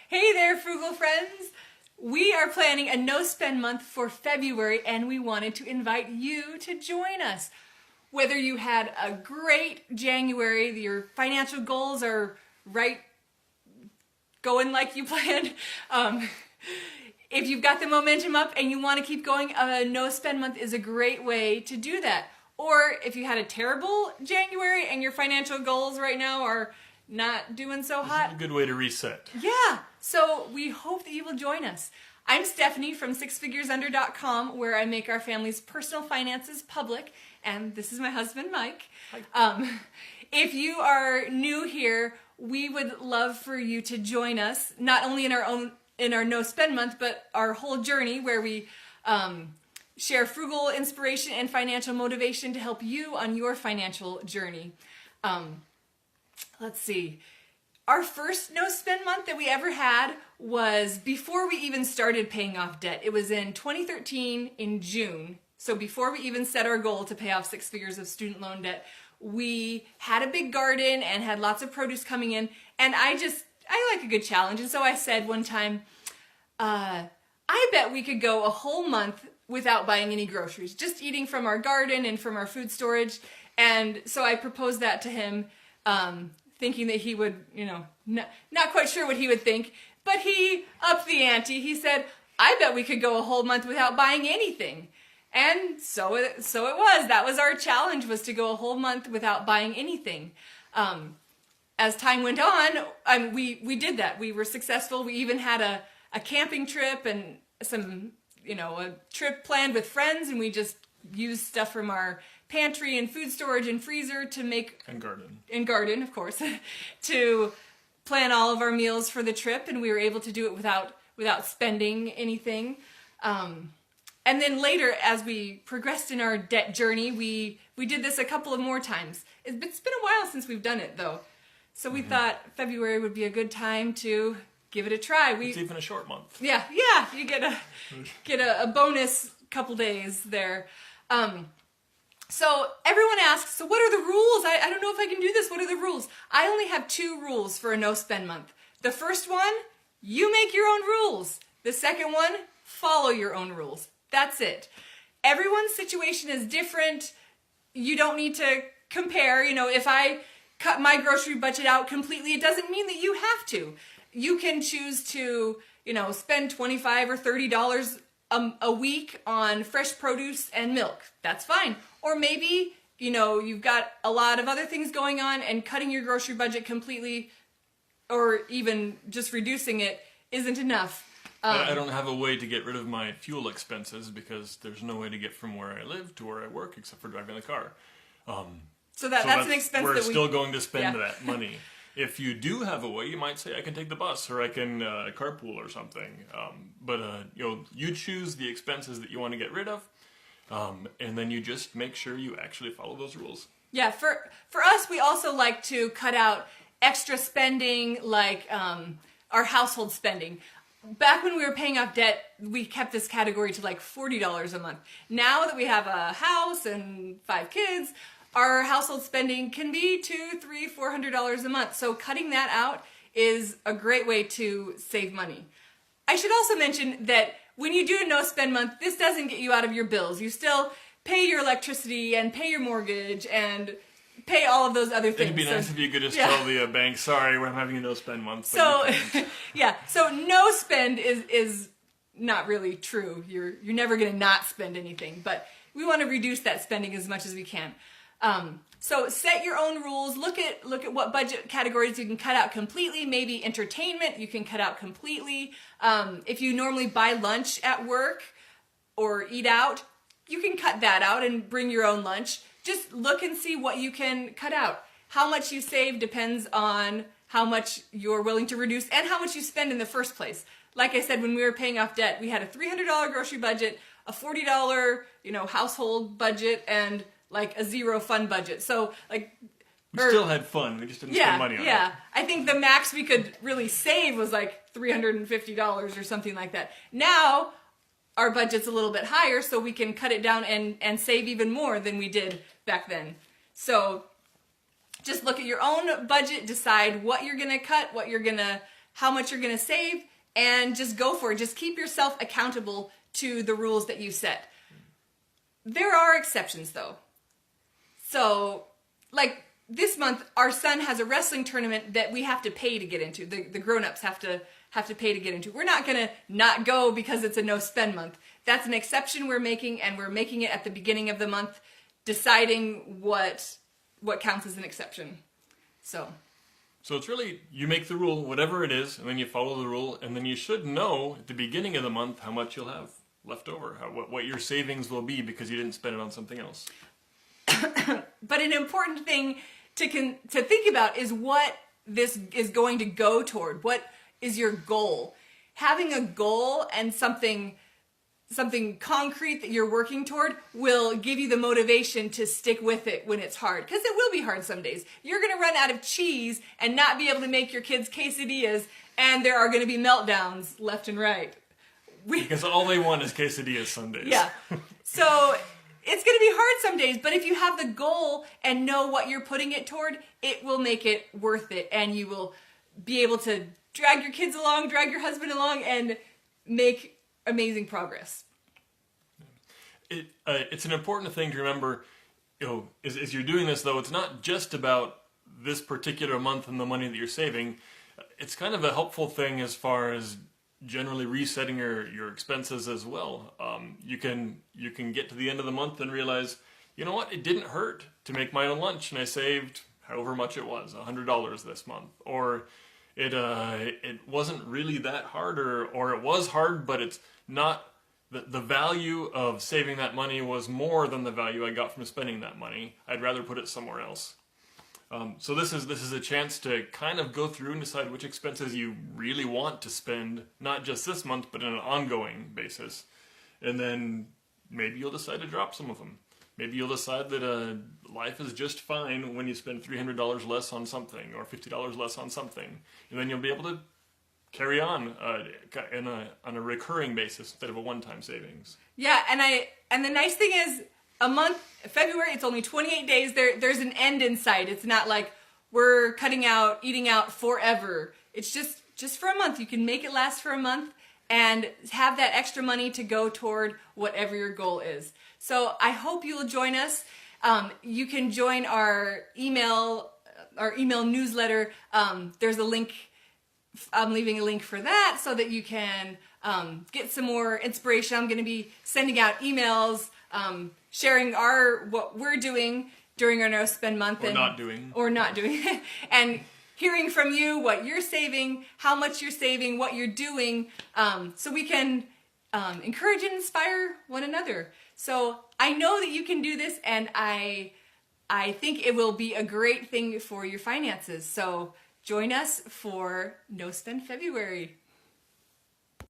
Hey there, frugal friends! We are planning a no-spend month for February, and we wanted to invite you to join us. Whether you had a great January, your financial goals are right going like you planned, if you've got the momentum up and you want to keep going, a no-spend month is a great way to do that. Or if you had a terrible January and your financial goals right now are not doing so hot. This is a good way to reset. Yeah, so we hope that you will join us. I'm Stephanie from SixFiguresUnder.com, where I make our family's personal finances public, and this is my husband, Mike. If you are new here, we would love for you to join us, not only in our No Spend Month, but our whole journey where we share frugal inspiration and financial motivation to help you on your financial journey. Let's see. Our first no spend month that we ever had was before we even started paying off debt. It was in 2013 in June. So before we even set our goal to pay off 6 figures of student loan debt, we had a big garden and had lots of produce coming in. And I like a good challenge. And so I said one time, I bet we could go a whole month without buying any groceries, just eating from our garden and from our food storage. And so I proposed that to him, thinking that he would, not quite sure what he would think, but he upped the ante. He said, I bet we could go a whole month without buying anything. And so it was. That was our challenge, was to go a whole month without buying anything. As time went on, we did that. We were successful. We even had a camping trip and a trip planned with friends, and we just used stuff from our pantry and food storage and freezer to make... And garden, of course, to plan all of our meals for the trip, and we were able to do it without spending anything. And then later, as we progressed in our debt journey, we did this a couple of more times. It's been a while since we've done it, though. So we thought February would be a good time to give it a try. It's even a short month. Yeah, you get a bonus couple days there. So everyone asks, so what are the rules? I don't know if I can do this. What are the rules? I only have 2 rules for a no-spend month. The first one, you make your own rules. The second one, follow your own rules. That's it. Everyone's situation is different. You don't need to compare. If I cut my grocery budget out completely, it doesn't mean that you have to. You can choose to, spend $25 or $30 a week on fresh produce and milk. That's fine. Or maybe, you've got a lot of other things going on, and cutting your grocery budget completely or even just reducing it isn't enough. I don't have a way to get rid of my fuel expenses because there's no way to get from where I live to where I work except for driving the car. So that's an expense we're that still going to spend that money. If you do have a way, you might say, I can take the bus or I can carpool or something. But you choose the expenses that you want to get rid of, and then you just make sure you actually follow those rules. Yeah, for us, we also like to cut out extra spending, like our household spending. Back when we were paying off debt, we kept this category to like $40 a month. Now that we have a house and 5 kids, our household spending can be $200, $300, $400 a month. So cutting that out is a great way to save money. I should also mention that when you do a no-spend month, this doesn't get you out of your bills. You still pay your electricity and pay your mortgage and pay all of those other things. It'd be nice if you could just tell the bank, sorry, we're having a no-spend month. So, so no-spend is not really true. You're never going to not spend anything, but we want to reduce that spending as much as we can. So set your own rules. Look at what budget categories you can cut out completely. Maybe entertainment you can cut out completely. If you normally buy lunch at work or eat out, you can cut that out and bring your own lunch. Just look and see what you can cut out. How much you save depends on how much you're willing to reduce and how much you spend in the first place. Like I said, when we were paying off debt, we had a $300 grocery budget, a $40, household budget, and like a 0 fun budget. So we still had fun. We just didn't spend money on it. Yeah. I think the max we could really save was like $350 or something like that. Now our budget's a little bit higher, so we can cut it down and save even more than we did back then. So just look at your own budget, decide what you're going to cut, what you're going to how much you're going to save, and just go for it. Just keep yourself accountable to the rules that you set. There are exceptions though. So, like this month, our son has a wrestling tournament that we have to pay to get into. The grown-ups have to pay to get into. We're not going to not go because it's a no-spend month. That's an exception we're making, and we're making it at the beginning of the month, deciding what counts as an exception. So it's really, you make the rule, whatever it is, and then you follow the rule, and then you should know at the beginning of the month how much you'll have left over, what your savings will be because you didn't spend it on something else. But an important thing to think about is what this is going to go toward. What is your goal? Having a goal and something concrete that you're working toward will give you the motivation to stick with it when it's hard. Because it will be hard some days. You're going to run out of cheese and not be able to make your kids quesadillas, and there are going to be meltdowns left and right. Because all they want is quesadillas Sundays. Yeah. So it's going to be hard some days, but if you have the goal and know what you're putting it toward, it will make it worth it, and you will be able to drag your kids along, drag your husband along, and make amazing progress. It's an important thing to remember, as you're doing this though, it's not just about this particular month and the money that you're saving. It's kind of a helpful thing as far as generally resetting your expenses as well. You can get to the end of the month and realize, you know what, it didn't hurt to make my own lunch, and I saved however much it was, $100 this month. Or it wasn't really that hard, or it was hard, but it's not, the value of saving that money was more than the value I got from spending that money. I'd rather put it somewhere else. So this is a chance to kind of go through and decide which expenses you really want to spend, not just this month, but on an ongoing basis. And then maybe you'll decide to drop some of them. Maybe you'll decide that life is just fine when you spend $300 less on something, or $50 less on something. And then you'll be able to carry on on a recurring basis instead of a one-time savings. Yeah, and the nice thing is, a month, February, it's only 28 days. There's an end in sight. It's not like we're cutting out, eating out forever. It's just for a month. You can make it last for a month and have that extra money to go toward whatever your goal is. So I hope you'll join us. You can join our email newsletter. There's a link. I'm leaving a link for that so that you can get some more inspiration. I'm going to be sending out emails, sharing what we're doing during our No Spend Month. Or not doing. And hearing from you what you're saving, how much you're saving, what you're doing, so we can encourage and inspire one another. So I know that you can do this, and I think it will be a great thing for your finances. So join us for No Spend February.